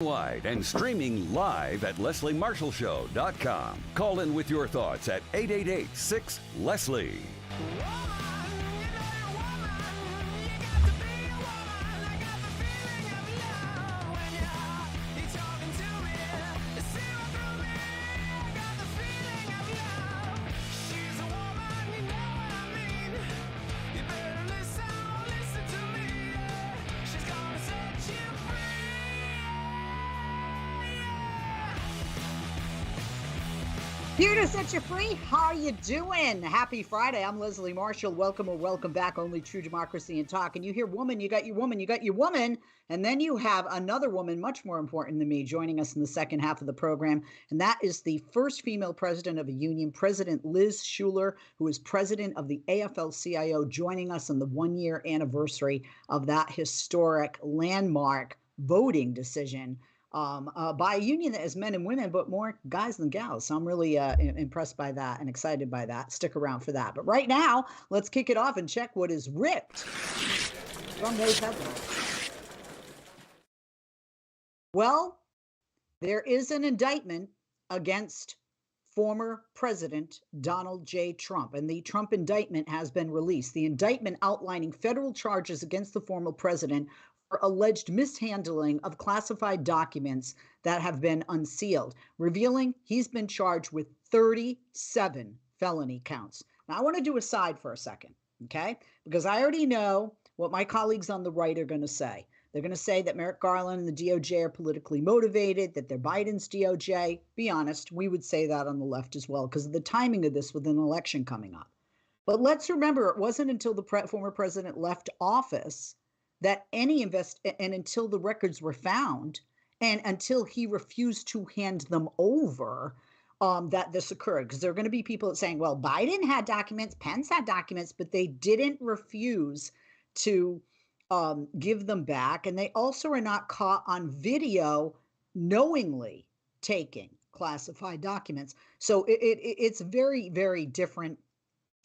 Wide and streaming live at lesliemarshallshow.com. Call in with your thoughts at 888-6-LESLIE. Here to set you free. How are you doing? Happy Friday. I'm Leslie Marshall. Welcome or welcome back. Only true democracy and talk. And you hear woman, you got your woman, you got your woman. And then you have another woman much more important than me joining us in the second half of the program. And that is the first female president of a union, President Liz Shuler, who is president of the AFL-CIO, joining us on the 1-year anniversary of that historic landmark voting decision by a union that has men and women, but more guys than gals. So I'm really impressed by that and excited by that. Stick around for that. But right now, let's kick it off and check what is ripped from those headlines. Well, there is an indictment against former President Donald J. Trump, and the Trump indictment has been released. The indictment outlining federal charges against the former president for alleged mishandling of classified documents that have been unsealed, revealing he's been charged with 37 felony counts. Now, I want to do a side for a second, okay? Because I already know what my colleagues on the right are going to say. They're going to say that Merrick Garland and the DOJ are politically motivated, that they're Biden's DOJ. Be honest, we would say that on the left as well because of the timing of this with an election coming up. But let's remember, it wasn't until the former president left office that and until the records were found and until he refused to hand them over, that this occurred. Because there are going to be people saying, well, Biden had documents, Pence had documents, but they didn't refuse to give them back. And they also are not caught on video knowingly taking classified documents. So it's very, very different.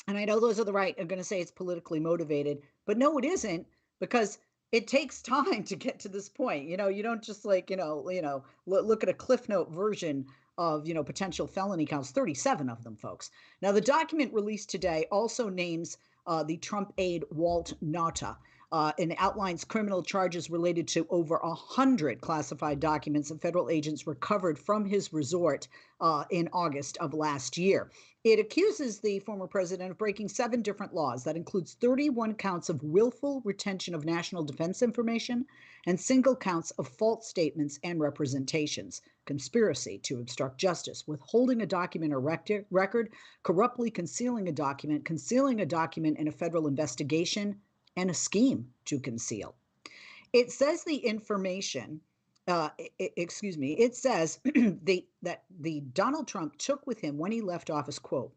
And I know those of the right are going to say it's politically motivated, but no, it isn't. Because it takes time to get to this point. You don't just look at a Cliff Note version of, potential felony counts, 37 of them, folks. Now, the document released today also names the Trump aide Walt Nauta and outlines criminal charges related to over 100 classified documents that federal agents recovered from his resort in August of last year. It accuses the former president of breaking 7 different laws. That includes 31 counts of willful retention of national defense information and single counts of false statements and representations, conspiracy to obstruct justice, withholding a document or record, corruptly concealing a document in a federal investigation, and a scheme to conceal. It says the information, it says that the Donald Trump took with him when he left office, quote,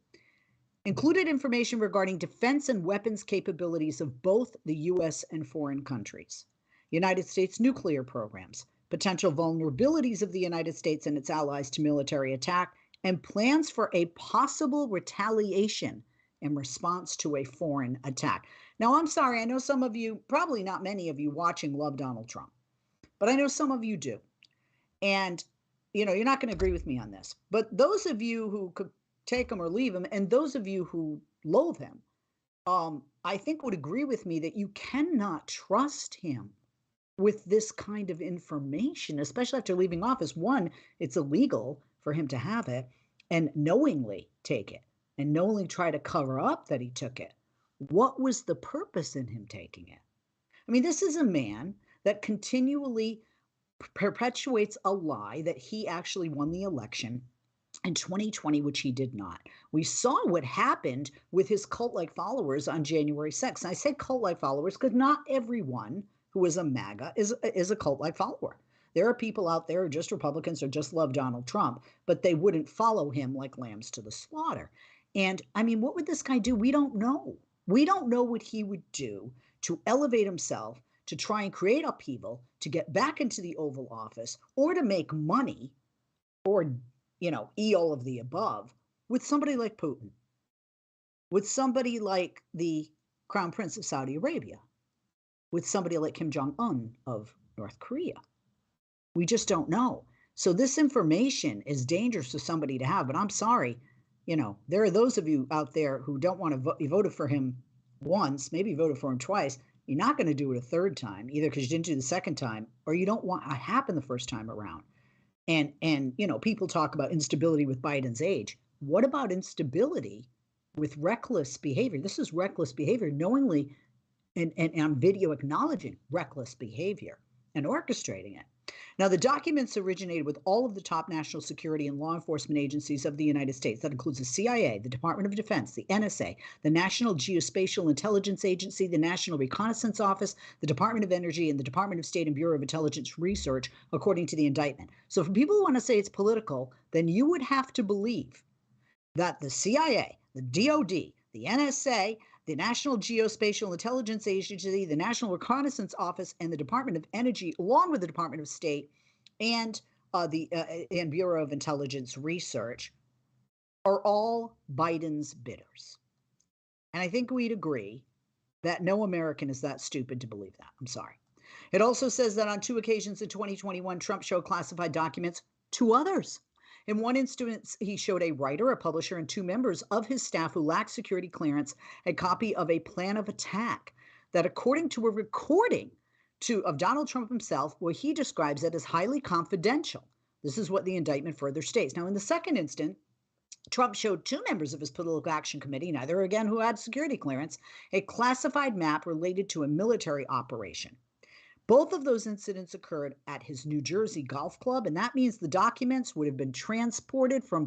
included information regarding defense and weapons capabilities of both the U.S. and foreign countries, United States nuclear programs, potential vulnerabilities of the United States and its allies to military attack, and plans for a possible retaliation in response to a foreign attack. Now, I'm sorry, I know some of you, probably not many of you watching, love Donald Trump, but I know some of you do. And, you're not going to agree with me on this. But those of you who could take him or leave him, and those of you who loathe him, I think would agree with me that you cannot trust him with this kind of information, especially after leaving office. One, it's illegal for him to have it and knowingly take it and knowingly try to cover up that he took it. What was the purpose in him taking it? I mean, this is a man that continually perpetuates a lie that he actually won the election in 2020, which he did not. We saw what happened with his cult-like followers on January 6th. And I say cult-like followers because not everyone who is a MAGA is a cult-like follower. There are people out there who are just Republicans or just love Donald Trump, but they wouldn't follow him like lambs to the slaughter. And I mean, what would this guy do? We don't know. We don't know what he would do to elevate himself, to try and create upheaval, to get back into the Oval Office, or to make money, or, all of the above, with somebody like Putin, with somebody like the Crown Prince of Saudi Arabia, with somebody like Kim Jong-un of North Korea. We just don't know. So this information is dangerous for somebody to have, but I'm sorry, there are those of you out there who don't want to vote. You voted for him once, maybe you voted for him twice. You're not going to do it a third time, either because you didn't do the second time or you don't want it to happen the first time around. And people talk about instability with Biden's age. What about instability with reckless behavior? This is reckless behavior, knowingly and on video acknowledging reckless behavior and orchestrating it. Now, the documents originated with all of the top national security and law enforcement agencies of the United States. That includes the CIA, the Department of Defense, the NSA, the National Geospatial Intelligence Agency, the National Reconnaissance Office, the Department of Energy, and the Department of State and Bureau of Intelligence Research, according to the indictment. So for people who want to say it's political, then you would have to believe that the CIA, the DOD, the NSA, the National Geospatial Intelligence Agency, the National Reconnaissance Office, and the Department of Energy, along with the Department of State and the Bureau of Intelligence Research, are all Biden's bidders. And I think we'd agree that no American is that stupid to believe that. I'm sorry. It also says that on 2 occasions in 2021, Trump showed classified documents to others. In one instance, he showed a writer, a publisher, and 2 members of his staff who lacked security clearance a copy of a plan of attack that, according to a recording of Donald Trump himself, where he describes it as highly confidential. This is what the indictment further states. Now, in the second instance, Trump showed 2 members of his political action committee, neither again who had security clearance, a classified map related to a military operation. Both of those incidents occurred at his New Jersey golf club, and that means the documents would have been transported from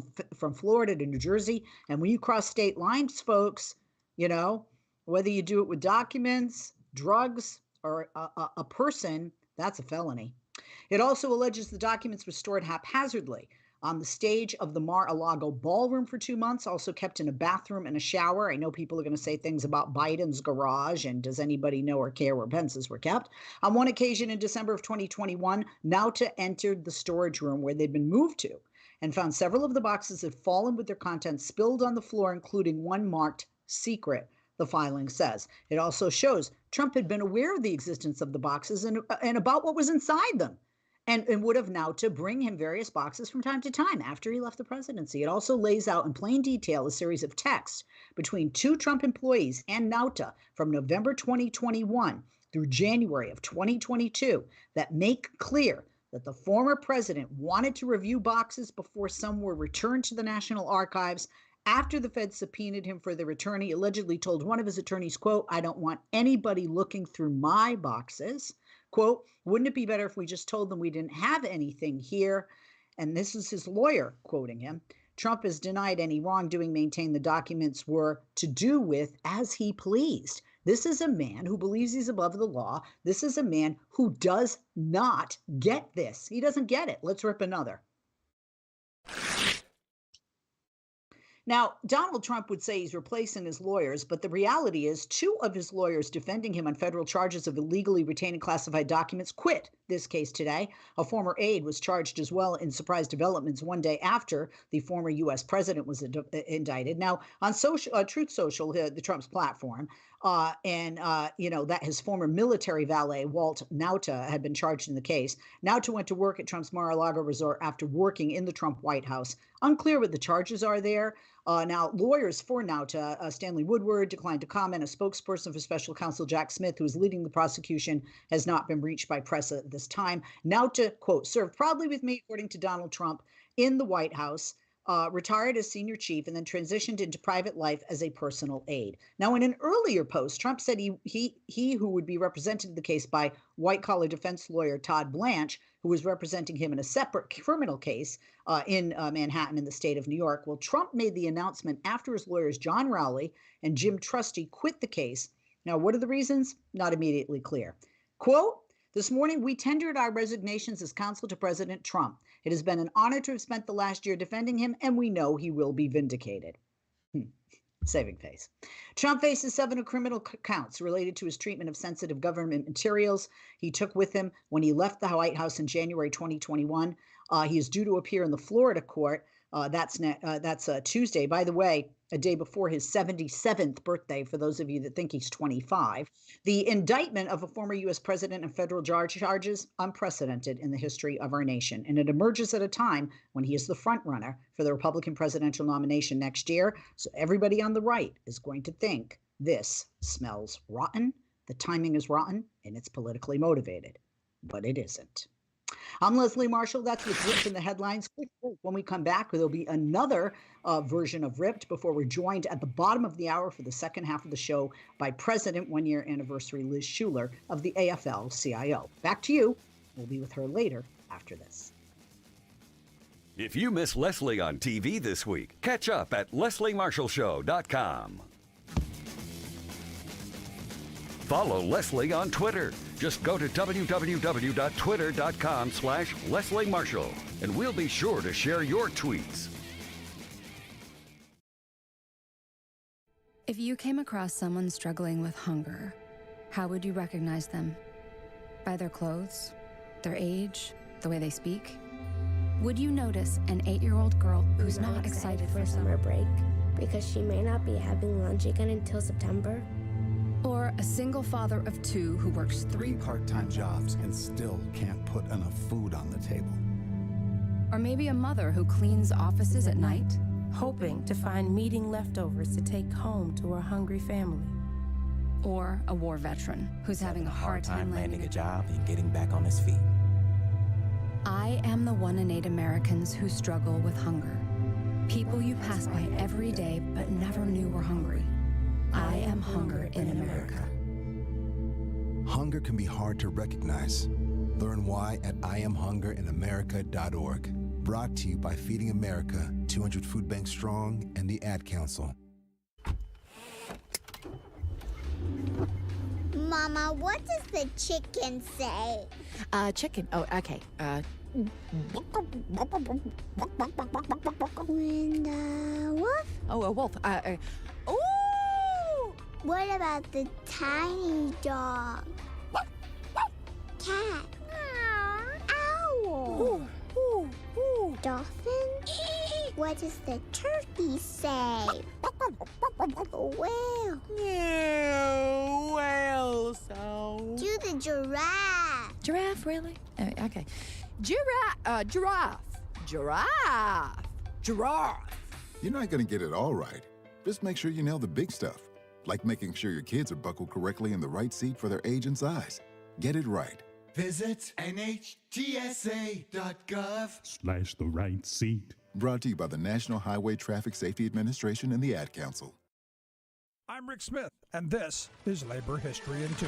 Florida to New Jersey. And when you cross state lines, folks, whether you do it with documents, drugs, or a person, that's a felony. It also alleges the documents were stored haphazardly on the stage of the Mar-a-Lago ballroom for 2 months, also kept in a bathroom and a shower. I know people are going to say things about Biden's garage and does anybody know or care where Pence's were kept. On one occasion in December of 2021, Nauta entered the storage room where they'd been moved to and found several of the boxes had fallen with their contents spilled on the floor, including one marked secret, the filing says. It also shows Trump had been aware of the existence of the boxes and about what was inside them. And would have now to bring him various boxes from time to time after he left the presidency. It also lays out in plain detail a series of texts between 2 Trump employees and Nauta from November 2021 through January of 2022 that make clear that the former president wanted to review boxes before some were returned to the National Archives. After the Fed subpoenaed him for their return, he allegedly told one of his attorneys, quote, "I don't want anybody looking through my boxes." Quote, "Wouldn't it be better if we just told them we didn't have anything here?" And this is his lawyer quoting him. Trump has denied any wrongdoing, maintained the documents were to do with as he pleased. This is a man who believes he's above the law. This is a man who does not get this. He doesn't get it. Let's rip another. Now, Donald Trump would say he's replacing his lawyers, but the reality is 2 of his lawyers defending him on federal charges of illegally retaining classified documents quit this case today. A former aide was charged as well in surprise developments one day after the former U.S. president was indicted. Now, on Truth Social, the Trump's platform, that his former military valet, Walt Nauta, had been charged in the case. Nauta went to work at Trump's Mar-a-Lago resort after working in the Trump White House. Unclear what the charges are there. Now, lawyers for Nauta, Stanley Woodward, declined to comment. A spokesperson for special counsel Jack Smith, who is leading the prosecution, has not been reached by press at this time. Nauta, quote, "served proudly with me," according to Donald Trump, in the White House, retired as senior chief, and then transitioned into private life as a personal aide. Now, in an earlier post, Trump said he who would be represented in the case by white-collar defense lawyer Todd Blanche, who was representing him in a separate criminal case in Manhattan in the state of New York. Well, Trump made the announcement after his lawyers John Rowley and Jim Trusty quit the case. Now, what are the reasons? Not immediately clear. Quote, "This morning, we tendered our resignations as counsel to President Trump. It has been an honor to have spent the last year defending him, and we know he will be vindicated." Saving face. Trump faces 7 criminal counts related to his treatment of sensitive government materials he took with him when he left the White House in January 2021. He is due to appear in the Florida court That's Tuesday. By the way, a day before his 77th birthday, for those of you that think he's 25. The indictment of a former U.S. president and federal charges, unprecedented in the history of our nation. And it emerges at a time when he is the front runner for the Republican presidential nomination next year. So everybody on the right is going to think this smells rotten, the timing is rotten, and it's politically motivated. But it isn't. I'm Leslie Marshall. That's what's ripped in the headlines. When we come back, there'll be another version of Ripped before we're joined at the bottom of the hour for the second half of the show by President one-year anniversary Liz Shuler of the AFL-CIO. Back to you. We'll be with her later after this. If you miss Leslie on TV this week, catch up at lesliemarshallshow.com. Follow Leslie on Twitter. Just go to www.twitter.com/Leslie Marshall, and we'll be sure to share your tweets. If you came across someone struggling with hunger, how would you recognize them? By their clothes, their age, the way they speak? Would you notice an 8-year-old girl who's not excited for summer break because she may not be having lunch again until September? Or a single father of 2 who works 3 part-time jobs and still can't put enough food on the table? Or maybe a mother who cleans offices at night, hoping to find meeting leftovers to take home to her hungry family. Or a war veteran who's having a hard time landing a job and getting back on his feet. I am the 1 in 8 Americans who struggle with hunger. People you pass by every day but never knew were hungry. I am hunger in America. Hunger can be hard to recognize. Learn why at IamHungerInAmerica.org. Brought to you by Feeding America, 200 Food Banks Strong, and the Ad Council. Mama, what does the chicken say? Chicken. Oh, okay. When the wolf? Oh, a wolf. Ooh! What about the tiny dog? Cat? Owl? Dolphin? What does the turkey say? Whale? Yeah, whale sound. Do the giraffe. Giraffe, really? Okay. Giraffe. You're not going to get it all right. Just make sure you nail the big stuff, like making sure your kids are buckled correctly in the right seat for their age and size. Get it right. Visit NHTSA.gov/the right seat. Brought to you by the National Highway Traffic Safety Administration and the Ad Council. I'm Rick Smith, and this is Labor History in 2.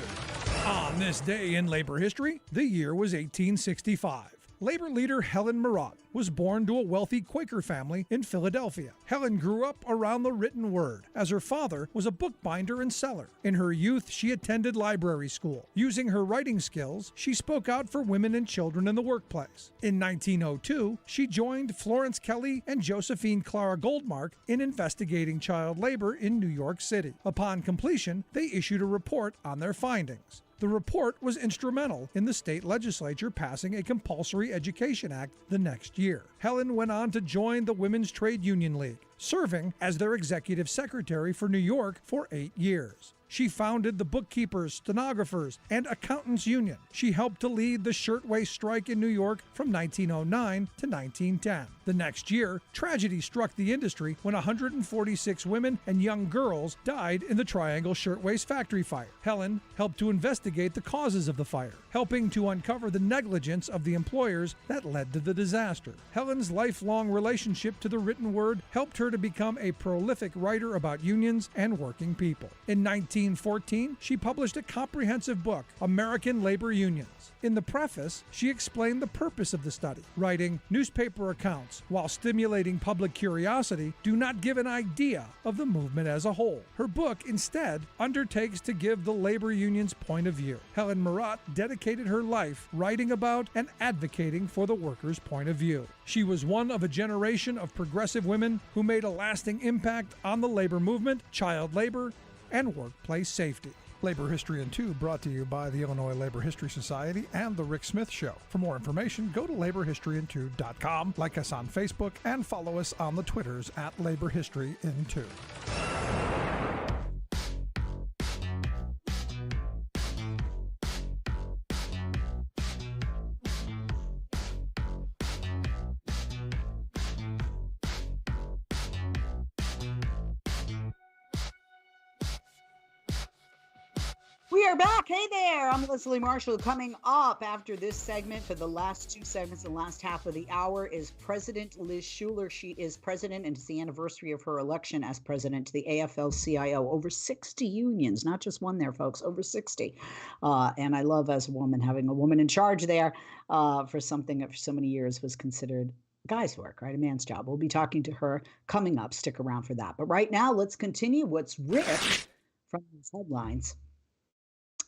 On this day in labor history, the year was 1865. Labor leader Helen Murat was born to a wealthy Quaker family in Philadelphia. Helen grew up around the written word, as her father was a bookbinder and seller. In her youth, she attended library school. Using her writing skills, she spoke out for women and children in the workplace. In 1902, she joined Florence Kelley and Josephine Clara Goldmark in investigating child labor in New York City. Upon completion, they issued a report on their findings. The report was instrumental in the state legislature passing a compulsory education act the next year. Helen went on to join the Women's Trade Union League, serving as their executive secretary for New York for 8 years. She founded the Bookkeepers, Stenographers, and Accountants Union. She helped to lead the shirtwaist strike in New York from 1909 to 1910. The next year, tragedy struck the industry when 146 women and young girls died in the Triangle Shirtwaist Factory fire. Helen helped to investigate the causes of the fire, helping to uncover the negligence of the employers that led to the disaster. Helen's lifelong relationship to the written word helped her to become a prolific writer about unions and working people. In 1914, she published a comprehensive book, American Labor Unions. In the preface, she explained the purpose of the study, writing, "Newspaper accounts, while stimulating public curiosity, do not give an idea of the movement as a whole." Her book, instead, undertakes to give the labor union's point of view. Helen Murat dedicated her life writing about and advocating for the workers' point of view. She was one of a generation of progressive women who made a lasting impact on the labor movement, child labor, and workplace safety. Labor History in 2 brought to you by the Illinois Labor History Society and The Rick Smith Show. For more information, go to laborhistoryin2.com, like us on Facebook, and follow us on the Twitters at Labor History in 2. We are back. Hey there. I'm Leslie Marshall. Coming up after this segment, for the last two segments, the last half of the hour, is President Liz Shuler. She is president, and it's the anniversary of her election as president to the AFL-CIO. Over 60 unions, not just one there, folks, over 60. And I love, as a woman, having a woman in charge there for something that for so many years was considered guy's work, right? A man's job. We'll be talking to her coming up. Stick around for that. But right now, let's continue what's ripped from these headlines.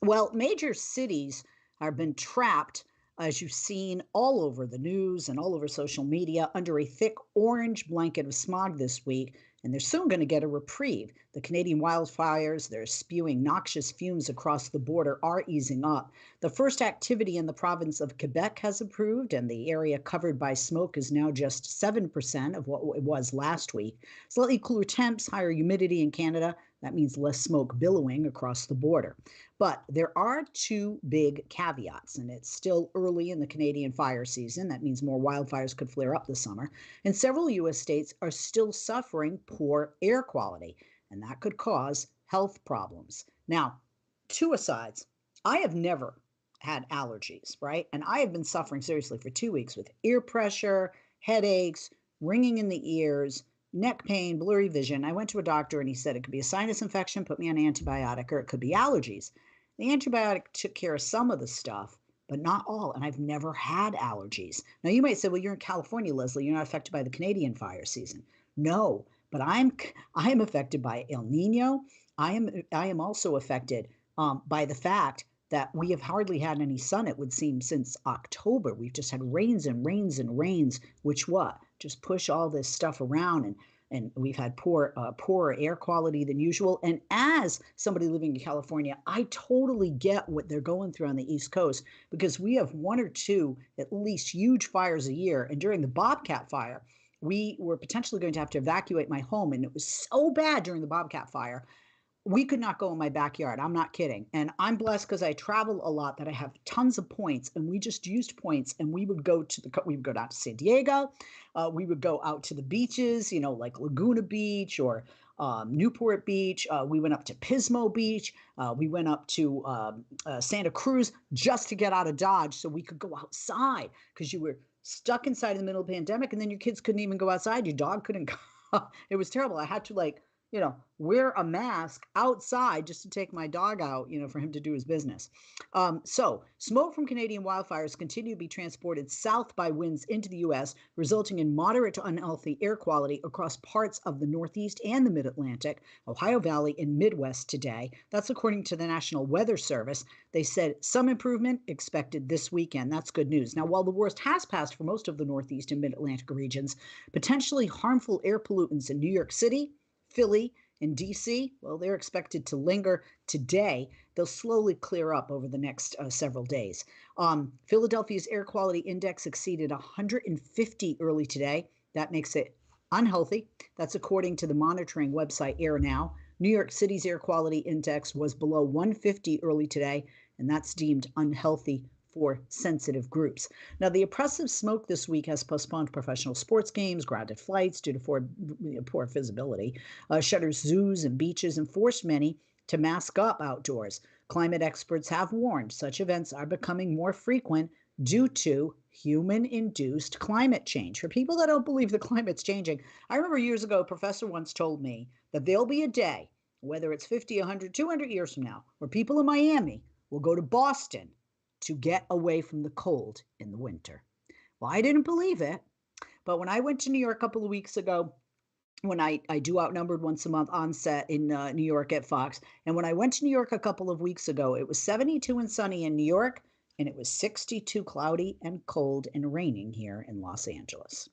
Well, major cities have been trapped, as you've seen all over the news and all over social media, under a thick orange blanket of smog this week, and they're soon going to get a reprieve. The Canadian wildfires, they're spewing noxious fumes across the border, are easing up. The first activity in the province of Quebec has approved, and the area covered by smoke is now just 7% of what it was last week. Slightly cooler temps, higher humidity in Canada. That means less smoke billowing across the border. But there are two big caveats, and it's still early in the Canadian fire season. That means more wildfires could flare up this summer. And several U.S. states are still suffering poor air quality, and that could cause health problems. Now, two asides. I have never had allergies, right? And I have been suffering seriously for 2 weeks with ear pressure, headaches, ringing in the ears, neck pain, blurry vision. I went to a doctor and he said it could be a sinus infection, put me on an antibiotic, or it could be allergies. The antibiotic took care of some of the stuff, but not all. And I've never had allergies. Now you might say, well, you're in California, Leslie. You're not affected by the Canadian fire season. No, but I am affected by El Nino. I am also affected by the fact that we have hardly had any sun, it would seem, since October. We've just had rains and rains and rains, which what? Just push all this stuff around, and we've had poorer air quality than usual. And as somebody living in California, I totally get what they're going through on the East Coast, because we have one or two, at least, huge fires a year. And during the Bobcat fire, we were potentially going to have to evacuate my home. And it was so bad during the Bobcat fire, we could not go in my backyard. I'm not kidding. And I'm blessed because I travel a lot, that I have tons of points, and we just used points, and we would go down to San Diego. We would go out to the beaches, like Laguna Beach or Newport Beach. We went up to Pismo Beach. We went up to Santa Cruz just to get out of Dodge so we could go outside, because you were stuck inside in the middle of the pandemic, and then your kids couldn't even go outside. Your dog couldn't go. It was terrible. I had to wear a mask outside just to take my dog out, for him to do his business. So smoke from Canadian wildfires continue to be transported south by winds into the U.S., resulting in moderate to unhealthy air quality across parts of the Northeast and the Mid-Atlantic, Ohio Valley, and Midwest today. That's according to the National Weather Service. They said some improvement expected this weekend. That's good news. Now, while the worst has passed for most of the Northeast and Mid-Atlantic regions, potentially harmful air pollutants in New York City, Philly, and D.C., well, they're expected to linger today. They'll slowly clear up over the next several days. Philadelphia's air quality index exceeded 150 early today. That makes it unhealthy. That's according to the monitoring website Air Now. New York City's air quality index was below 150 early today, and that's deemed unhealthy for sensitive groups. Now, the oppressive smoke this week has postponed professional sports games, grounded flights due to poor visibility, shutters zoos and beaches, and forced many to mask up outdoors. Climate experts have warned such events are becoming more frequent due to human-induced climate change. For people that don't believe the climate's changing, I remember years ago, a professor once told me that there'll be a day, whether it's 50, 100, 200 years from now, where people in Miami will go to Boston to get away from the cold in the winter. Well, I didn't believe it, but when I went to New York a couple of weeks ago, when I do Outnumbered Once a Month on set in New York at Fox, and when I went to New York a couple of weeks ago, it was 72 and sunny in New York, and it was 62 cloudy and cold and raining here in Los Angeles.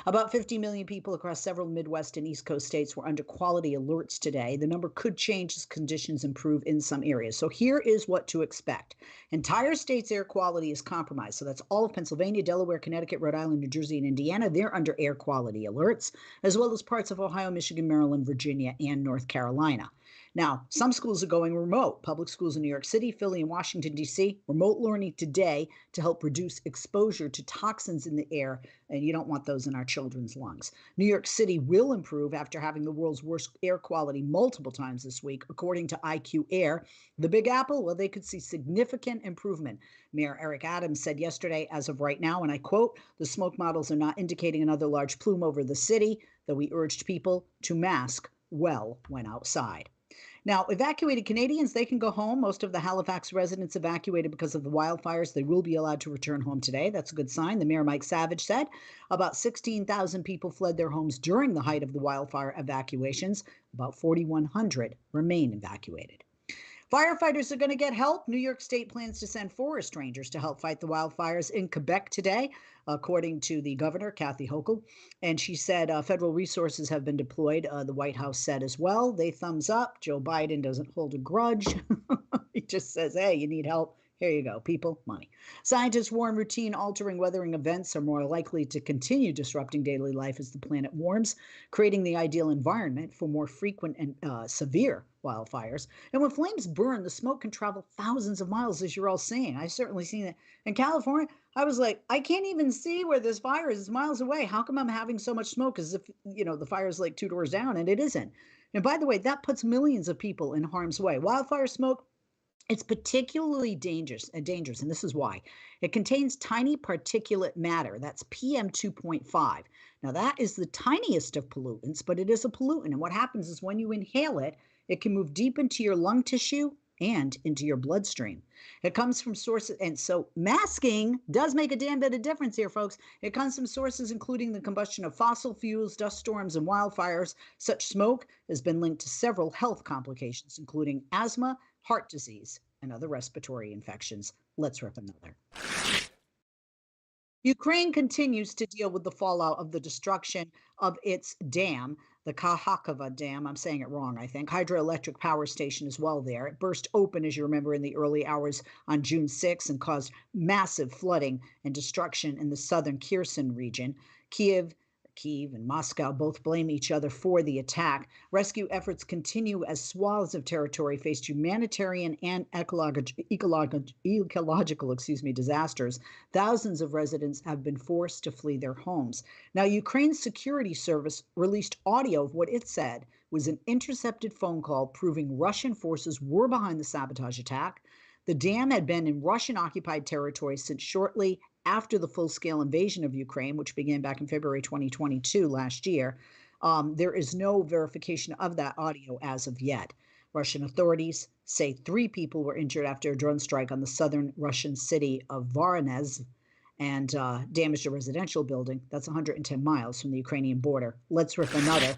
About 50 million people across several Midwest and East Coast states were under quality alerts today. The number could change as conditions improve in some areas. So here is what to expect. Entire state's air quality is compromised. So that's all of Pennsylvania, Delaware, Connecticut, Rhode Island, New Jersey, and Indiana. They're under air quality alerts, as well as parts of Ohio, Michigan, Maryland, Virginia, and North Carolina. Now, some schools are going remote. Public schools in New York City, Philly, and Washington, D.C., remote learning today to help reduce exposure to toxins in the air, and you don't want those in our children's lungs. New York City will improve after having the world's worst air quality multiple times this week, according to IQ Air. The Big Apple, well, they could see significant improvement. Mayor Eric Adams said yesterday, as of right now, and I quote, "The smoke models are not indicating another large plume over the city, though we urged people to mask well when outside." Now, evacuated Canadians, they can go home. Most of the Halifax residents evacuated because of the wildfires, they will be allowed to return home today. That's a good sign. The mayor, Mike Savage, said about 16,000 people fled their homes during the height of the wildfire evacuations. About 4,100 remain evacuated. Firefighters are going to get help. New York State plans to send forest rangers to help fight the wildfires in Quebec today, according to the governor, Kathy Hochul. And she said federal resources have been deployed. The White House said as well. They thumbs up. Joe Biden doesn't hold a grudge. He just says, hey, you need help. Here you go, people, money. Scientists warn routine altering weathering events are more likely to continue disrupting daily life as the planet warms, creating the ideal environment for more frequent and severe wildfires. And when flames burn, the smoke can travel thousands of miles, as you're all seeing. I've certainly seen it. In California, I was like, I can't even see where this fire is. It's miles away. How come I'm having so much smoke? As if, the fire is like 2 doors down, and it isn't. And by the way, that puts millions of people in harm's way. Wildfire smoke, it's particularly dangerous, and this is why. It contains tiny particulate matter. That's PM 2.5. Now, that is the tiniest of pollutants, but it is a pollutant. And what happens is when you inhale it, it can move deep into your lung tissue and into your bloodstream. It comes from sources, and so masking does make a damn bit of difference here, folks. It comes from sources including the combustion of fossil fuels, dust storms, and wildfires. Such smoke has been linked to several health complications, including asthma, heart disease, and other respiratory infections. Let's rip another. Ukraine continues to deal with the fallout of the destruction of its dam, the Kakhovka Dam. I'm saying it wrong, I think. Hydroelectric power station as well there. It burst open, as you remember, in the early hours on June 6 and caused massive flooding and destruction in the southern Kherson region. Kiev and Moscow both blame each other for the attack. Rescue efforts continue as swaths of territory face humanitarian and ecological disasters. Thousands of residents have been forced to flee their homes. Now, Ukraine's security service released audio of what it said was an intercepted phone call proving Russian forces were behind the sabotage attack. The dam had been in Russian-occupied territory since shortly after the full-scale invasion of Ukraine, which began back in February 2022 last year. There is no verification of that audio as of yet. Russian authorities say 3 people were injured after a drone strike on the southern Russian city of Voronezh and damaged a residential building. That's 110 miles from the Ukrainian border. Let's rip another.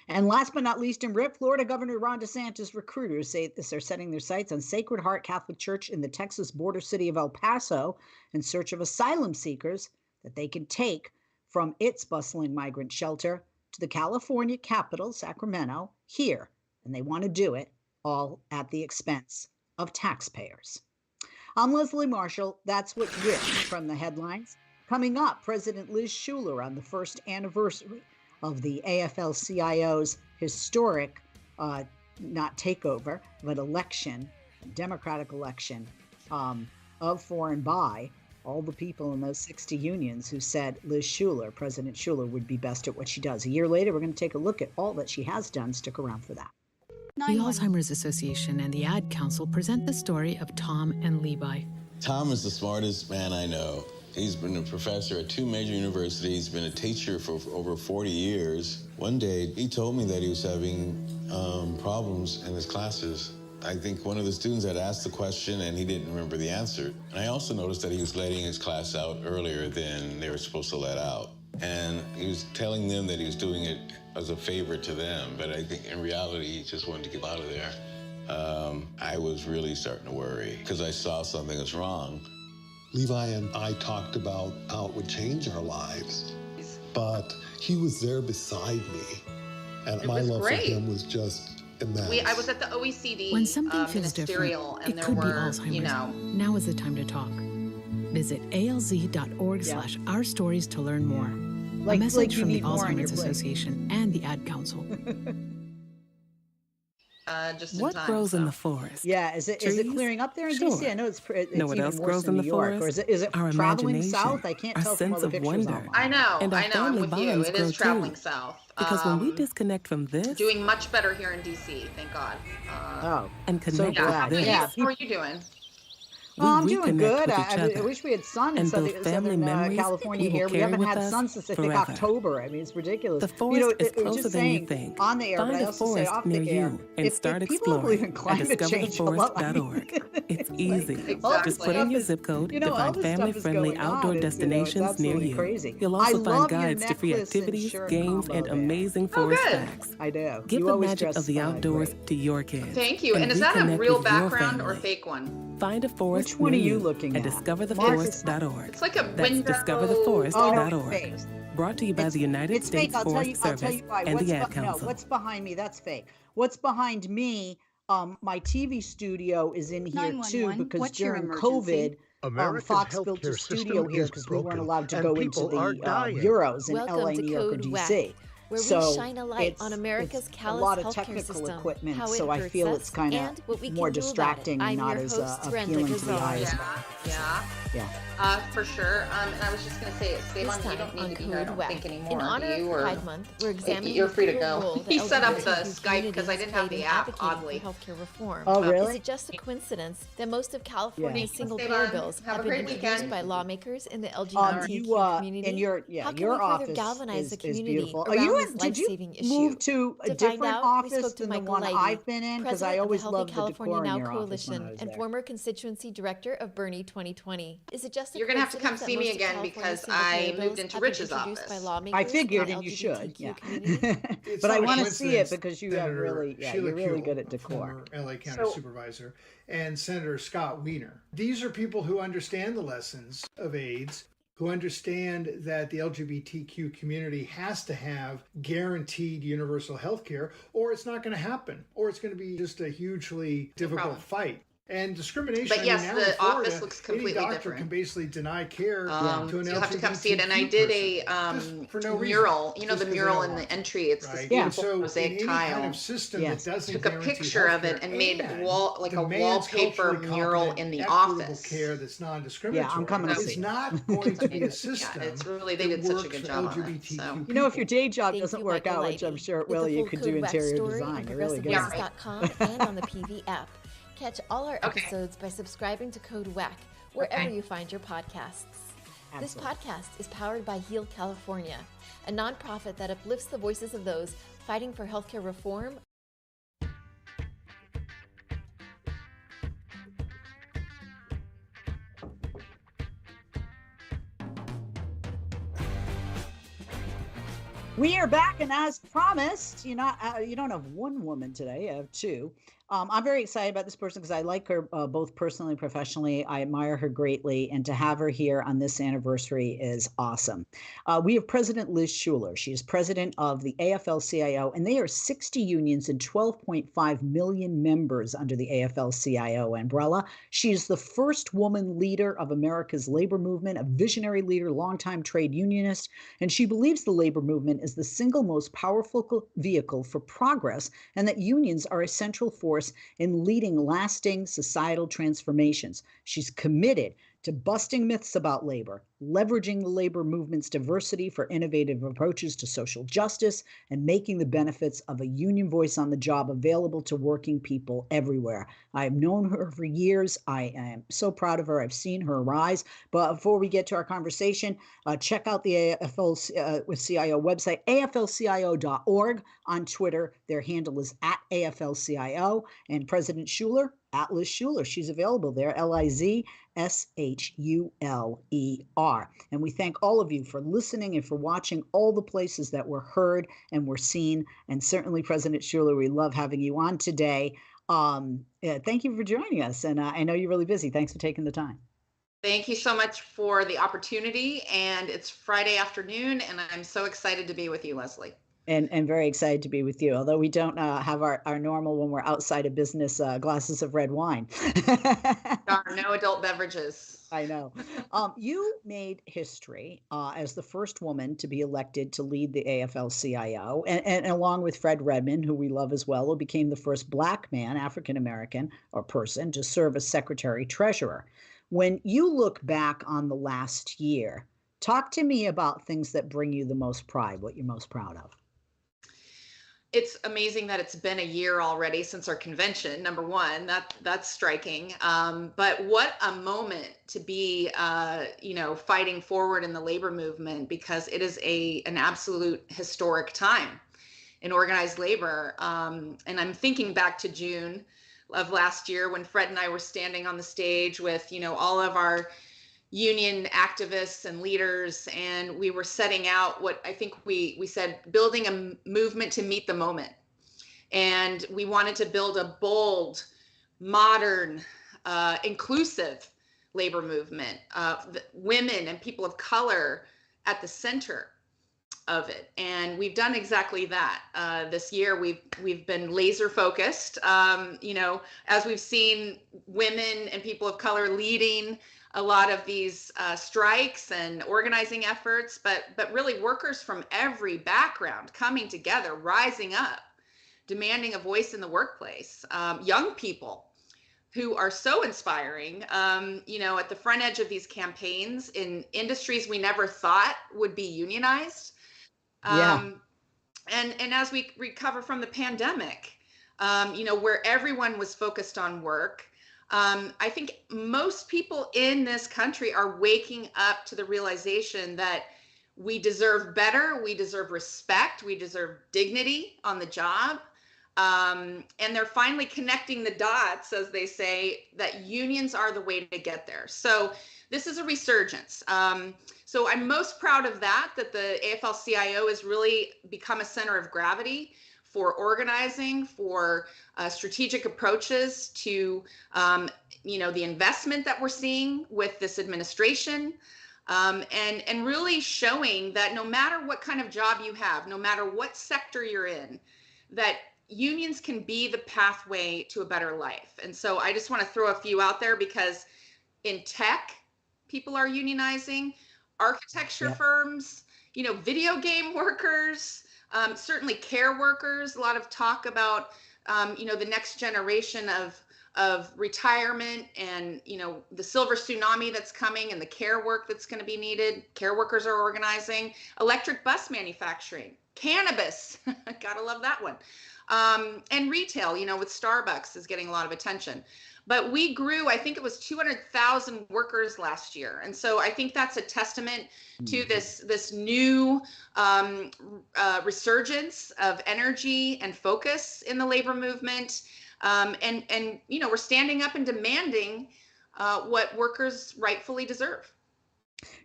And last but not least, in RIP, Florida Governor Ron DeSantis recruiters say this are setting their sights on Sacred Heart Catholic Church in the Texas border city of El Paso in search of asylum seekers that they can take from its bustling migrant shelter to the California capital, Sacramento, here. And they want to do it all at the expense of taxpayers. I'm Leslie Marshall. That's what's ripped from the headlines. Coming up, President Liz Shuler on the first anniversary of the AFL-CIO's historic, not takeover, but election, democratic election of, for, and by all the people in those 60 unions who said Liz Shuler, President Shuler, would be best at what she does. A year later, we're going to take a look at all that she has done. Stick around for that. The Alzheimer's Association and the Ad Council present the story of Tom and Levi. Tom is the smartest man I know. He's been a professor at 2 major universities, been a teacher for over 40 years. One day, he told me that he was having problems in his classes. I think one of the students had asked the question and he didn't remember the answer. And I also noticed that he was letting his class out earlier than they were supposed to let out. And he was telling them that he was doing it as a favor to them, but I think in reality, he just wanted to get out of there. I was really starting to worry because I saw something was wrong. Levi and I talked about how it would change our lives, but he was there beside me, and my love for him was just immense. I was at the OECD When something feels ministerial, different, and it there could be were, Alzheimer's. Now is the time to talk. Visit alz.org/ourstories to learn more. A message from the Alzheimer's Association and the Ad Council. Just what grows in the forest? Yeah, is it clearing up there in Sure. DC? I know it's Know what even else worse grows in in New the York, forest? or is it Our traveling imagination, south? I can't our tell from all sense the of pictures wonder. online. I know, And our I'm family with you. bonds It grow is traveling too. south. Because when we disconnect from this, Doing much better here in DC, thank God. and connect How with are this, you doing? I'm doing reconnect good. with each I other wish we had sun in and build family memories California we will here. We carry haven't with had us sun since I think forever. October. I mean, it's ridiculous. The forest is it was closer just than you saying think. on the air, Find but I a also say forest off near the air. you and start if people believe in exploring at climate change a lot, discovertheforest.org. It's easy. all Just this put in stuff your is- zip code you know, to all find this stuff is family-friendly going on. outdoor It's, destinations it's near absolutely you. crazy. You'll I also love find your guides to free necklace and activities, shirt games, combo and there. amazing forest good. facts. I do. Give You the always magic dress, of the outdoors great. to your kids. Thank you. And is that a reconnect real with your background or family. fake one? Find a forest Which one near are you you looking at at? discovertheforest.org. It's like a That's window. discovertheforest.org. fake. Brought to you by the United It's fake. States I'll tell Forest you Service why. and the Ad Council. No, what's behind me? That's fake. What's behind me? My TV studio is in here too because during COVID, Fox built a studio here because we weren't allowed to go into the bureaus in LA, New York, or DC. Where so we shine a light on America's it's callous a lot of healthcare technical system, equipment, how it so I hurts feel us, it's kind and what we of more can do about it. distracting and I'm not your as host, Brenda appealing to the Gazar. eyes. Yeah. For sure. And I was just going to say, Savon, you don't need to be here, I don't think, anymore. In honor do you? of Or Pride Month, we're examining you're free to the go. role that He set up the LGBTQ Skype because I didn't have the app, oddly. For healthcare reform. Oh, really? Is it just a coincidence that most of California's Yeah. single-payer bills Have a have been great introduced weekend. by lawmakers in the LGBTQ community? In your How can your we further office galvanize is, the is community beautiful. around this Did you life-saving issue? move to a To find different out, we office spoke to than the Michael one Leidy, I've been in? Because I president of always the Healthy loved the California decor in Now your office when I Coalition was and there. former constituency director of Bernie 2020. Is it just a You're going to have to come coincidence see that me most of again California's because I single-payer moved bills into have been Rich's introduced office. by lawmakers I figured, in and you the should. LGBTQ Yeah. community? But I not a want to see it coincidence because you have Senator really, Sheila you're really Kuehl, good at decor. former LA County Supervisor, and Senator Scott Wiener. These are people who understand the lessons of AIDS, who understand that the LGBTQ community has to have guaranteed universal health care, or it's not going to happen, or it's going to be just a hugely difficult fight. And discrimination. But yes, now the in Florida, office looks completely any doctor different. can basically deny care to an So LGBTQ you'll have to come see it. And I did a for no reason, mural. You know, just the 'cause they mural don't in want the entry. It's this right? beautiful And so mosaic in any tile. kind of system that doesn't Took a guarantee picture of it healthcare and made a demands wallpaper culturally mural competent, in the equitable office. care that's non-discriminatory. Yeah, I'm coming to It's see it. not going to be a system. Yeah, it's really they did such a good job on it. So. You know, if your day job Thank doesn't you, work Michael out, which I'm Leidy. sure it Get will, the you full could Code do Wax interior story design. on You're really good at it. progressivevoices.com and on the PV app. Catch all our episodes by subscribing to Code WAC wherever you find your podcasts. This podcast is powered by Heal California, a nonprofit that uplifts the voices of those fighting for healthcare reform. We are back, and as promised, you don't have one woman today, you have two. I'm very excited about this person because I like her both personally and professionally. I admire her greatly, and to have her here on this anniversary is awesome. We have President Liz Shuler. She is president of the AFL-CIO, and they are 60 unions and 12.5 million members under the AFL-CIO umbrella. She is the first woman leader of America's labor movement, a visionary leader, longtime trade unionist, and she believes the labor movement is the single most powerful vehicle for progress and that unions are a central force in leading lasting societal transformations. She's committed to busting myths about labor, leveraging the labor movement's diversity for innovative approaches to social justice, and making the benefits of a union voice on the job available to working people everywhere. I have known her for years. I am so proud of her. I've seen her rise. But before we get to our conversation, check out the AFL-CIO website, AFL-CIO.org. On Twitter, their handle is @AFL-CIO. And President Shuler, @Liz Shuler. She's available there, LIZSHULER. And we thank all of you for listening and for watching all the places that were heard and were seen. And certainly, President Shuler, we love having you on today. Thank you for joining us. And I know you're really busy. Thanks for taking the time. Thank you so much for the opportunity. And it's Friday afternoon, and I'm so excited to be with you, Leslie. And very excited to be with you, although we don't have our normal, when we're outside of business, glasses of red wine. No adult beverages. I know. You made history as the first woman to be elected to lead the AFL-CIO, and along with Fred Redmond, who we love as well, who became the first Black man, African-American or person, to serve as secretary treasurer. When you look back on the last year, talk to me about things that bring you the most pride, what you're most proud of. It's amazing that it's been a year already since our convention. Number one, that's striking. But what a moment to be, fighting forward in the labor movement, because it is an absolute historic time in organized labor. And I'm thinking back to June of last year when Fred and I were standing on the stage with, all of our union activists and leaders, and we were setting out what I think we said, building a movement to meet the moment. And we wanted to build a bold, modern, inclusive labor movement, women and people of color at the center of it. And we've done exactly that. This year, we've been laser focused, as we've seen women and people of color leading a lot of these strikes and organizing efforts, but really workers from every background coming together, rising up, demanding a voice in the workplace. Young people who are so inspiring, at the front edge of these campaigns in industries we never thought would be unionized. And as we recover from the pandemic, where everyone was focused on work, I think most people in this country are waking up to the realization that we deserve better, we deserve respect, we deserve dignity on the job. And they're finally connecting the dots, as they say, that unions are the way to get there. So this is a resurgence. So I'm most proud of that the AFL-CIO has really become a center of gravity for organizing, for strategic approaches to, the investment that we're seeing with this administration, and really showing that no matter what kind of job you have, no matter what sector you're in, that unions can be the pathway to a better life. And so I just want to throw a few out there, because in tech, people are unionizing, architecture firms, video game workers, certainly care workers. A lot of talk about, the next generation of retirement and, the silver tsunami that's coming and the care work that's going to be needed. Care workers are organizing. Electric bus manufacturing, cannabis, gotta love that one. And retail, with Starbucks is getting a lot of attention. But we grew, I think it was 200,000 workers last year. And so I think that's a testament to this new resurgence of energy and focus in the labor movement. And we're standing up and demanding what workers rightfully deserve.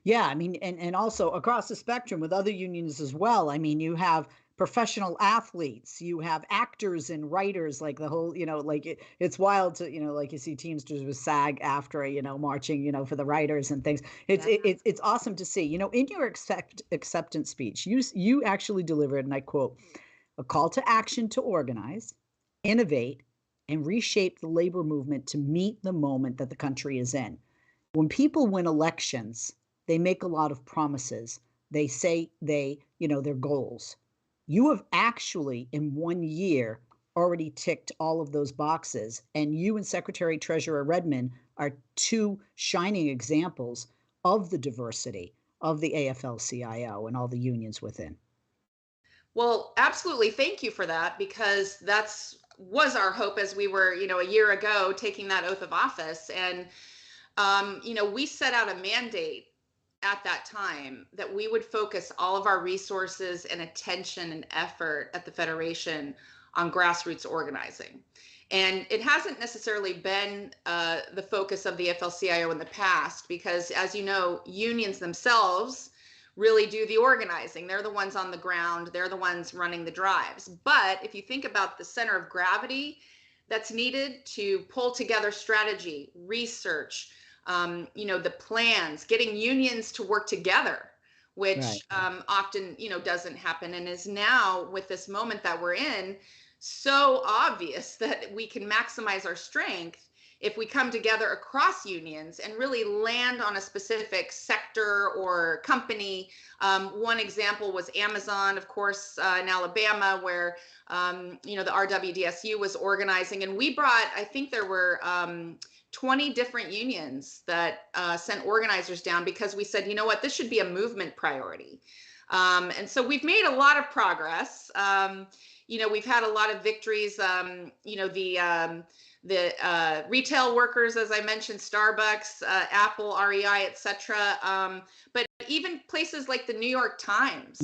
Yeah, I mean, and also across the spectrum with other unions as well. I mean, you have professional athletes, you have actors and writers, like the whole, it's wild to, like you see Teamsters with SAG after, marching, for the writers and things. It's awesome to see, in your acceptance speech, you actually delivered, and I quote, a call to action to organize, innovate, and reshape the labor movement to meet the moment that the country is in. When people win elections, they make a lot of promises. They say their goals. You have actually, in 1 year, already ticked all of those boxes. And you and Secretary Treasurer Redmond are two shining examples of the diversity of the AFL-CIO and all the unions within. Well, absolutely. Thank you for that, because was our hope as we were, a year ago taking that oath of office. And, we set out a mandate at that time that we would focus all of our resources and attention and effort at the Federation on grassroots organizing. And it hasn't necessarily been the focus of the AFL-CIO in the past, because, as you know, unions themselves really do the organizing. They're the ones on the ground. They're the ones running the drives. But if you think about the center of gravity that's needed to pull together strategy, research, the plans, getting unions to work together, which often, doesn't happen, and is now, with this moment that we're in, so obvious that we can maximize our strength if we come together across unions and really land on a specific sector or company. One example was Amazon, of course, in Alabama, where, the RWDSU was organizing. And we brought, I think there were 20 different unions that sent organizers down, because we said, you know what, this should be a movement priority. And so we've made a lot of progress. We've had a lot of victories. The retail workers, as I mentioned, Starbucks, Apple, REI, etc. But even places like the New York Times,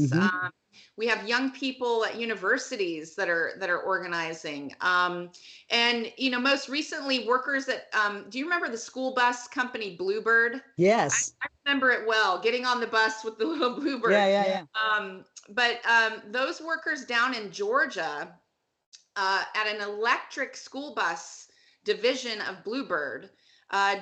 we have young people at universities that are organizing. And most recently, workers at do you remember the school bus company Bluebird? Yes, I remember it well. Getting on the bus with the little Bluebird. Yeah. But those workers down in Georgia, at an electric school bus division of Bluebird,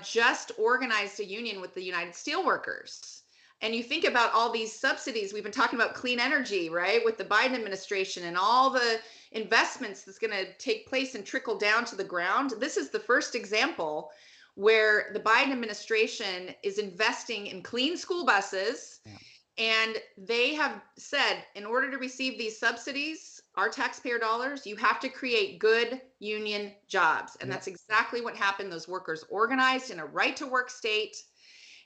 just organized a union with the United Steelworkers. And you think about all these subsidies, we've been talking about clean energy, right? With the Biden administration and all the investments that's going to take place and trickle down to the ground. This is the first example where the Biden administration is investing in clean school buses. Yeah. And they have said, in order to receive these subsidies, our taxpayer dollars, you have to create good union jobs. And that's exactly what happened. Those workers organized in a right to work state.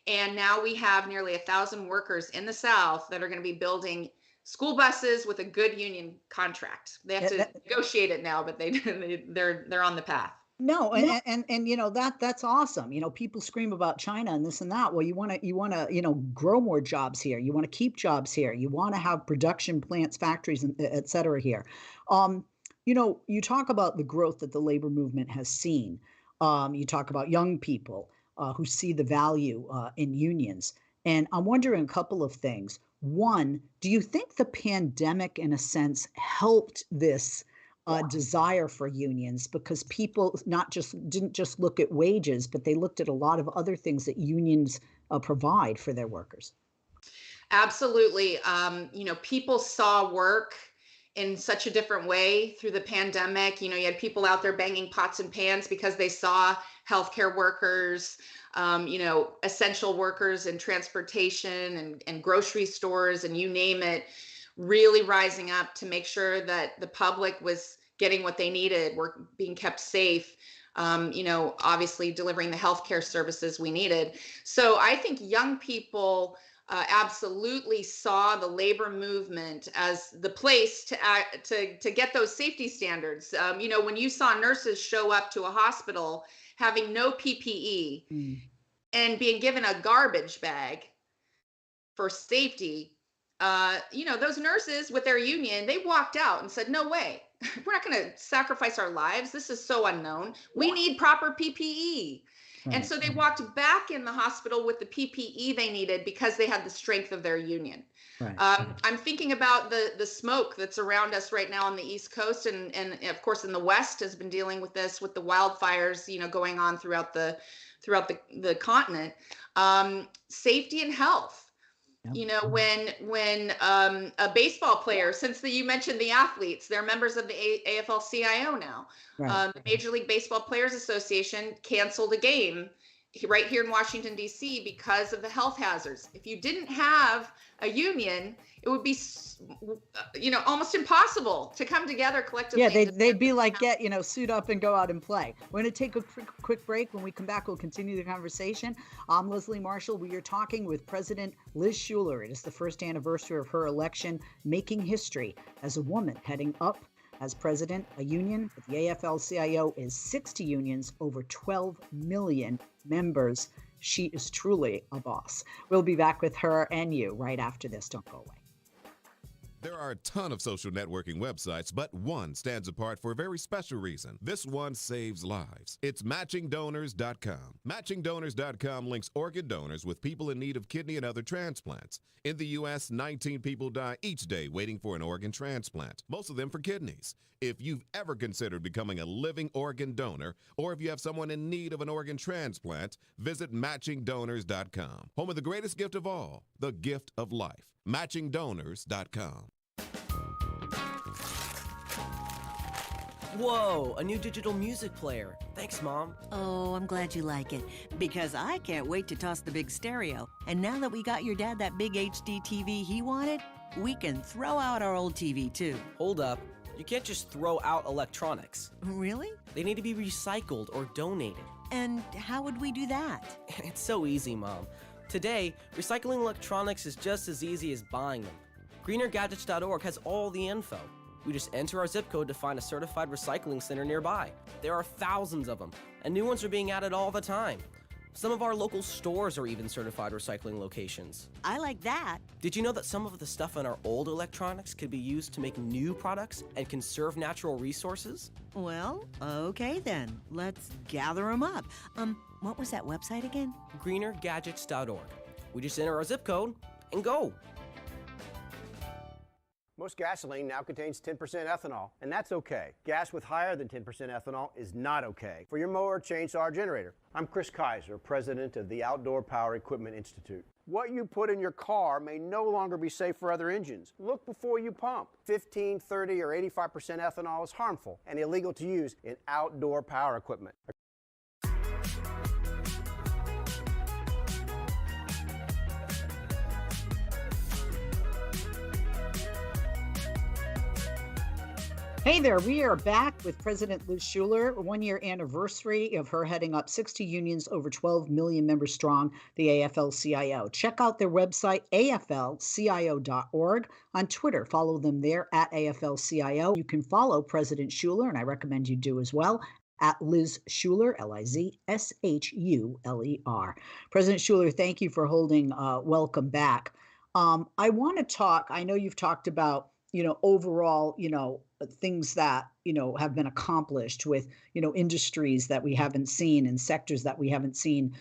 And now we have nearly 1,000 workers in the South that are going to be building school buses with a good union contract. They have to negotiate it now, but they're on the path. No, and that's awesome. People scream about China and this and that. Well, you want to grow more jobs here. You want to keep jobs here. You want to have production plants, factories, et cetera here. You talk about the growth that the labor movement has seen. You talk about young people who see the value in unions. And I'm wondering a couple of things. One, do you think the pandemic, in a sense, helped this desire for unions, because people didn't just look at wages, but they looked at a lot of other things that unions provide for their workers? Absolutely. People saw work in such a different way through the pandemic. You had people out there banging pots and pans because they saw healthcare workers, essential workers in transportation and grocery stores, and you name it, really rising up to make sure that the public was getting what they needed, were being kept safe, obviously delivering the healthcare services we needed. So I think young people absolutely saw the labor movement as the place to get those safety standards. When you saw nurses show up to a hospital having no PPE and being given a garbage bag for safety, those nurses with their union, they walked out and said, no way, we're not going to sacrifice our lives. This is so unknown. We need proper PPE. Right. And so they walked back in the hospital with the PPE they needed because they had the strength of their union. Right. I'm thinking about the smoke that's around us right now on the East Coast, and of course in the West has been dealing with this, with the wildfires, going on throughout the continent. Safety and health. When a baseball player, since you mentioned the athletes, they're members of the AFL-CIO now. Right. The Major League Baseball Players Association canceled a game right here in Washington, D.C. because of the health hazards. If you didn't have a union, it would be, almost impossible to come together collectively. Yeah, they'd be like, suit up and go out and play. We're going to take a quick break. When we come back, we'll continue the conversation. I'm Leslie Marshall. We are talking with President Liz Shuler. It is the first anniversary of her election, making history as a woman heading up as president. A union with the AFL-CIO is 60 unions, over 12 million members. She is truly a boss. We'll be back with her and you right after this. Don't go away. There are a ton of social networking websites, but one stands apart for a very special reason. This one saves lives. It's MatchingDonors.com. MatchingDonors.com links organ donors with people in need of kidney and other transplants. In the U.S., 19 people die each day waiting for an organ transplant, most of them for kidneys. If you've ever considered becoming a living organ donor, or if you have someone in need of an organ transplant, visit MatchingDonors.com. Home of the greatest gift of all, the gift of life. MatchingDonors.com. Whoa, a new digital music player. Thanks, Mom. Oh, I'm glad you like it, because I can't wait to toss the big stereo. And now that we got your dad that big HD TV he wanted, we can throw out our old TV, too. Hold up. You can't just throw out electronics. Really? They need to be recycled or donated. And how would we do that? It's so easy, Mom. Today, recycling electronics is just as easy as buying them. GreenerGadgets.org has all the info. We just enter our zip code to find a certified recycling center nearby. There are thousands of them, and new ones are being added all the time. Some of our local stores are even certified recycling locations. I like that. Did you know that some of the stuff in our old electronics could be used to make new products and conserve natural resources? Well, okay then. Let's gather them up. What was that website again? GreenerGadgets.org. We just enter our zip code and go. Most gasoline now contains 10% ethanol, and that's okay. Gas with higher than 10% ethanol is not okay. For your mower, chainsaw, or generator, I'm Chris Kaiser, president of the Outdoor Power Equipment Institute. What you put in your car may no longer be safe for other engines. Look before you pump. 15, 30, or 85% ethanol is harmful and illegal to use in outdoor power equipment. Hey there, we are back with President Liz Shuler, 1-year anniversary of her heading up 60 unions, over 12 million members strong, the AFL-CIO. Check out their website, AFL-CIO.org. On Twitter, follow them there at AFL-CIO. You can follow President Shuler, and I recommend you do as well, at Liz Shuler, Lizshuler. President Shuler, thank you for holding Welcome Back. I want to talk, I know you've talked about, overall, things that, have been accomplished with, industries that we haven't seen and sectors that we haven't seen,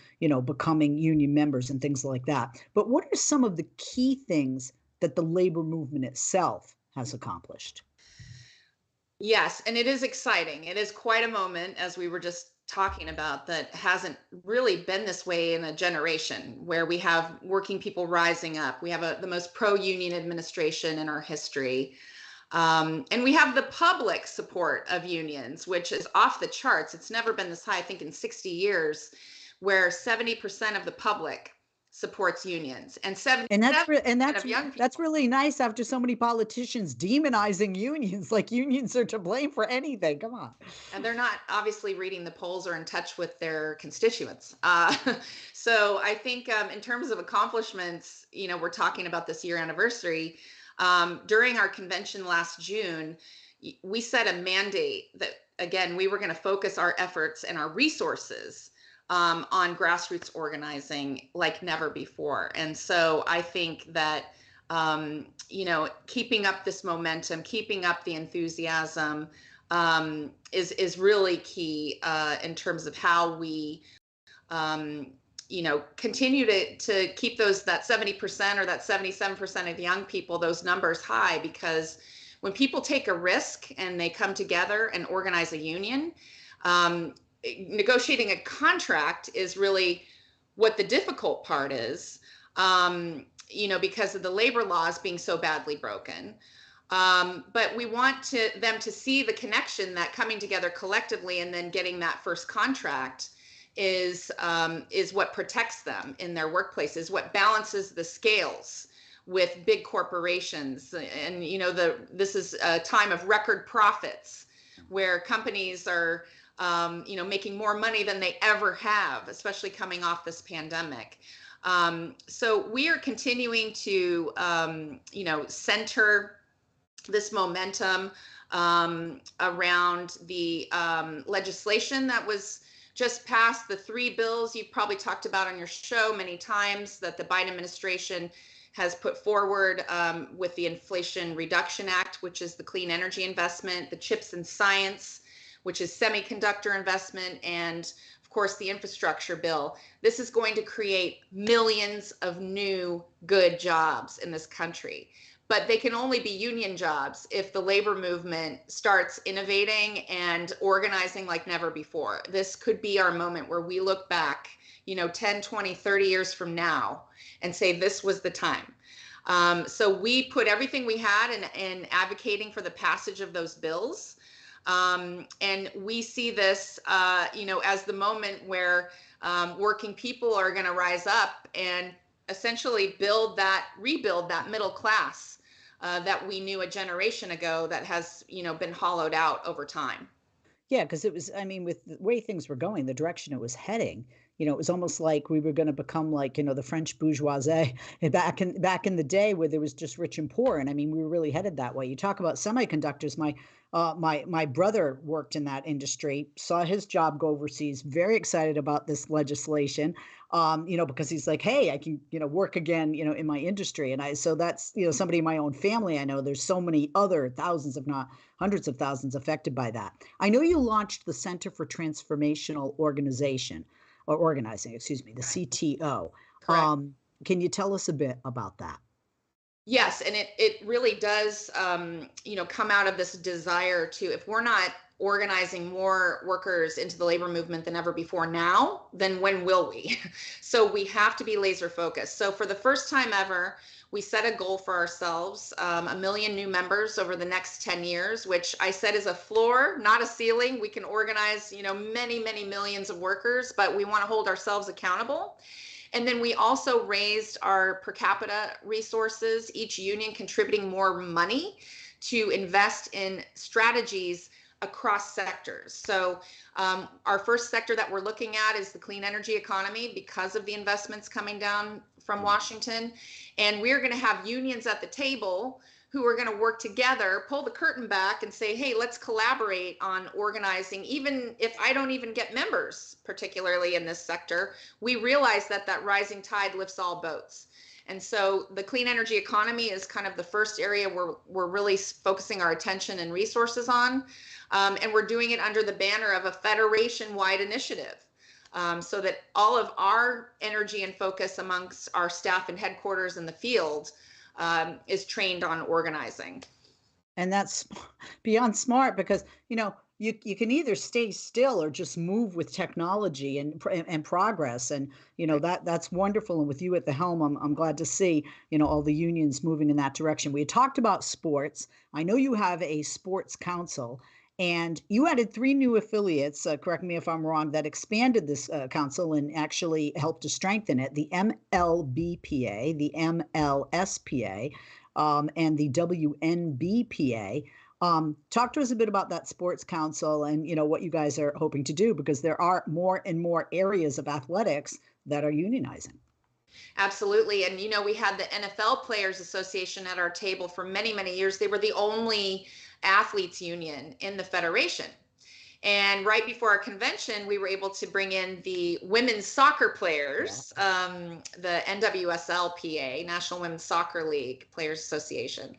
becoming union members and things like that. But what are some of the key things that the labor movement itself has accomplished? Yes, and it is exciting. It is quite a moment, as we were just talking about, that hasn't really been this way in a generation, where we have working people rising up. We have the most pro-union administration in our history. And we have the public support of unions, which is off the charts. It's never been this high, I think in 60 years, where 70% of the public supports unions, and 70% of young people. That's really nice after so many politicians demonizing unions, like unions are to blame for anything. Come on. And they're not obviously reading the polls or in touch with their constituents. So I think in terms of accomplishments, we're talking about this year anniversary. During our convention last June, we set a mandate that, again, we were going to focus our efforts and our resources on grassroots organizing like never before. And so I think that, keeping up this momentum, keeping up the enthusiasm is really key in terms of how we, continue to keep that 70% or that 77% of young people, those numbers high, because when people take a risk and they come together and organize a union, negotiating a contract is really what the difficult part is, because of the labor laws being so badly broken. But we want them to see the connection that coming together collectively and then getting that first contract is what protects them in their workplaces, what balances the scales with big corporations. And, this is a time of record profits where companies are making more money than they ever have, especially coming off this pandemic. So we are continuing to, center this momentum around the legislation that was just passed, the 3 bills you've probably talked about on your show many times that the Biden administration has put forward with the Inflation Reduction Act, which is the clean energy investment, the CHIPS and Science, which is semiconductor investment, and of course the infrastructure bill. This is going to create millions of new good jobs in this country. But they can only be union jobs if the labor movement starts innovating and organizing like never before. This could be our moment where we look back, 10, 20, 30 years from now and say this was the time. So we put everything we had in advocating for the passage of those bills. And we see this, as the moment where working people are going to rise up and essentially rebuild that middle class that we knew a generation ago that has, been hollowed out over time. Yeah, because it was, with the way things were going, the direction it was heading, it was almost like we were going to become like, the French bourgeoisie back in the day where there was just rich and poor. And we were really headed that way. You talk about semiconductors. My brother worked in that industry, saw his job go overseas, very excited about this legislation, because he's like, hey, I can, work again, in my industry. And so that's, somebody in my own family. I know there's so many other thousands, if not hundreds of thousands affected by that. I know you launched the Center for Transformational Organizing, the CTO. Can you tell us a bit about that? Yes, and it really does, come out of this desire to, if we're not organizing more workers into the labor movement than ever before now, then when will we? So we have to be laser focused. So for the first time ever, we set a goal for ourselves, 1 million new members over the next 10 years, which I said is a floor, not a ceiling. We can organize, many, many millions of workers, but we want to hold ourselves accountable. And then we also raised our per capita resources, each union contributing more money to invest in strategies across sectors. So our first sector that we're looking at is the clean energy economy because of the investments coming down from Washington. And we're going to have unions at the table who are going to work together, pull the curtain back and say, hey, let's collaborate on organizing. Even if I don't even get members, particularly in this sector, we realize that rising tide lifts all boats. And so the clean energy economy is kind of the first area where we're really focusing our attention and resources on. And we're doing it under the banner of a federation-wide initiative. So that all of our energy and focus amongst our staff and headquarters in the field is trained on organizing. And that's beyond smart because, you can either stay still or just move with technology and progress. And, that's wonderful. And with you at the helm, I'm glad to see, all the unions moving in that direction. We had talked about sports. I know you have a sports council. And you added 3 new affiliates, correct me if I'm wrong, that expanded this council and actually helped to strengthen it. The MLBPA, the MLSPA, and the WNBPA. Talk to us a bit about that sports council and, what you guys are hoping to do, because there are more and more areas of athletics that are unionizing. Absolutely. And, we had the NFL Players Association at our table for many, many years. They were the only athletes union in the federation. And right before our convention, we were able to bring in the women's soccer players, the NWSLPA, National Women's Soccer League Players Association.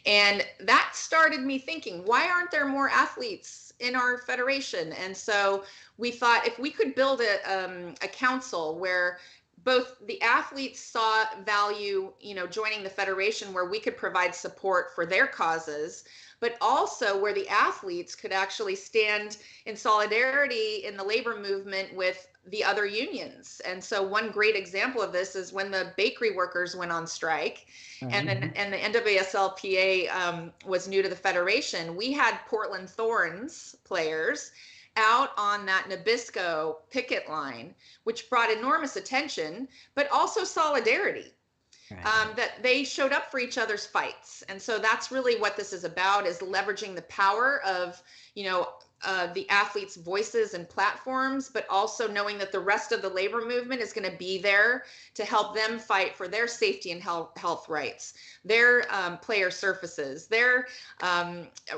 And that started me thinking, why aren't there more athletes in our federation? And so we thought if we could build a council where both the athletes saw value, joining the federation, where we could provide support for their causes, but also where the athletes could actually stand in solidarity in the labor movement with the other unions. And so one great example of this is when the bakery workers went on strike, and the NWSLPA was new to the federation, we had Portland Thorns players out on that Nabisco picket line, which brought enormous attention, but also solidarity. That they showed up for each other's fights. And so that's really what this is about, is leveraging the power of, the athletes' voices and platforms, but also knowing that the rest of the labor movement is going to be there to help them fight for their safety and health rights, their player surfaces, their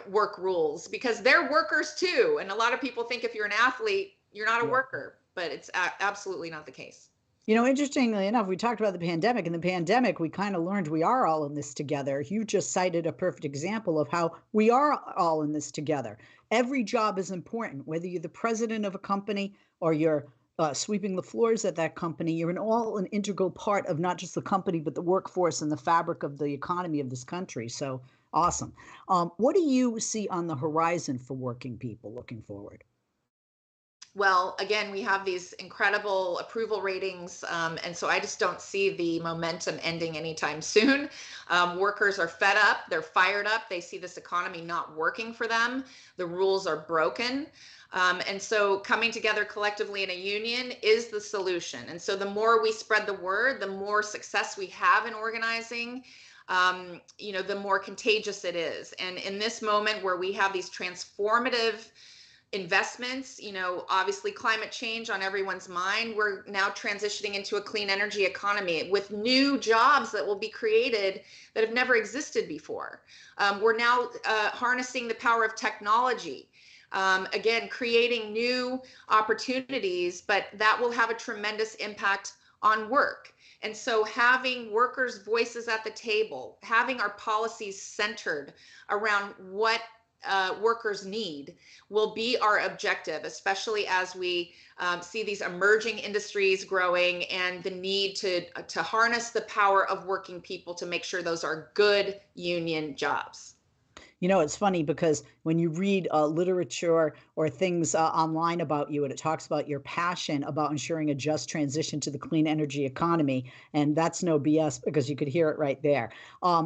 work rules, because they're workers too. And a lot of people think if you're an athlete, you're not a worker, but it's absolutely not the case. You know, interestingly enough, we talked about the pandemic. In the pandemic, we kind of learned we are all in this together. You just cited a perfect example of how we are all in this together. Every job is important, whether you're the president of a company or you're sweeping the floors at that company. You're an integral part of not just the company, but the workforce and the fabric of the economy of this country. So awesome. What do you see on the horizon for working people looking forward? Well, again, we have these incredible approval ratings, and so I just don't see the momentum ending anytime soon. Workers are fed up, they're fired up, they see this economy not working for them, the rules are broken. And so coming together collectively in a union is the solution. And so the more we spread the word, the more success we have in organizing, the more contagious it is. And in this moment where we have these transformative investments, obviously climate change on everyone's mind, we're now transitioning into a clean energy economy with new jobs that will be created that have never existed before. We're now harnessing the power of technology, again, creating new opportunities, but that will have a tremendous impact on work. And so having workers' voices at the table, having our policies centered around what workers need will be our objective, especially as we see these emerging industries growing and the need to harness the power of working people to make sure those are good union jobs. You know, it's funny because when you read literature or things online about you, and it talks about your passion about ensuring a just transition to the clean energy economy, and that's no BS because you could hear it right there.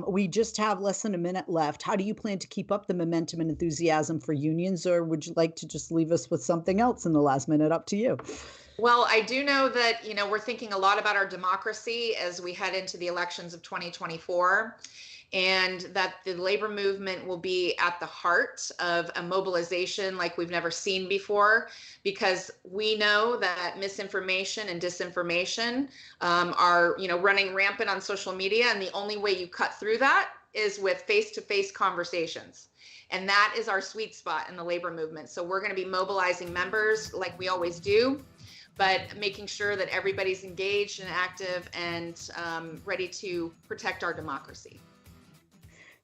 We just have less than a minute left. How do you plan to keep up the momentum and enthusiasm for unions, or would you like to just leave us with something else in the last minute? Up to you. Well, I do know that, we're thinking a lot about our democracy as we head into the elections of 2024. And that the labor movement will be at the heart of a mobilization like we've never seen before, because we know that misinformation and disinformation are, running rampant on social media. And the only way you cut through that is with face-to-face conversations. And that is our sweet spot in the labor movement. So we're going to be mobilizing members like we always do, but making sure that everybody's engaged and active and ready to protect our democracy.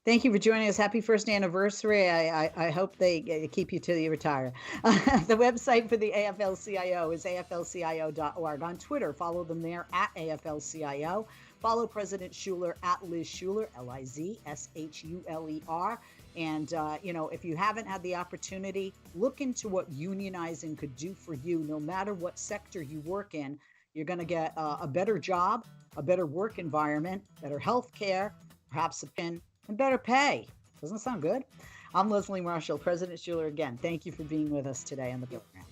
Thank you for joining us. Happy first anniversary. I hope they keep you till you retire. The website for the AFL-CIO is AFL-CIO.org. On Twitter, follow them there at AFL-CIO. Follow President Shuler at Liz Shuler, LIZSHULER. And, if you haven't had the opportunity, look into what unionizing could do for you. No matter what sector you work in, you're going to get a better job, a better work environment, better health care, perhaps a pin, and better pay. Doesn't sound good? I'm Leslie Marshall, President Shuler again. Thank you for being with us today on the program.